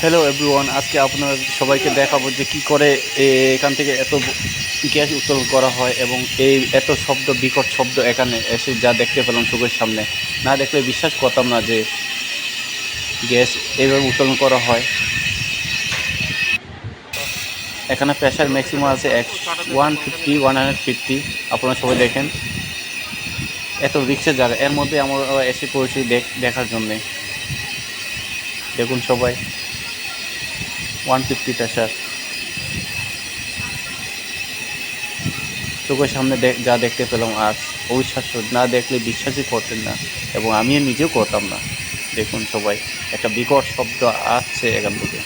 Hello everyone, আজকে আপনার সবাইকে দেখাবো যে কি করে এখান থেকে এত গ্যাস উত্তোলন করা হয় এবং এই এত শব্দ, বিকট শব্দ এখানে এসে যা দেখতে পেলাম চোখের সামনে, না দেখলে বিশ্বাস করতাম না যে গ্যাস এইভাবে উত্তোলন করা হয়। এখানে প্রেশার ম্যাক্সিমাম আছে 150 150। আপনারা সবাই দেখেন, এত রিক্সের জায়গা, এর মধ্যে আমরা এসে পড়েছি দেখার জন্যে। দেখুন সবাই, 150 প্রেশার চোখের সামনে যা দেখতে পেলাম আজ, অবিশ্বাস্য, না দেখলে বিশ্বাসই করতেন না এবং আমিও নিজেও করতাম না। দেখুন সবাই, একটা বিকট শব্দ আসছে এখান থেকে।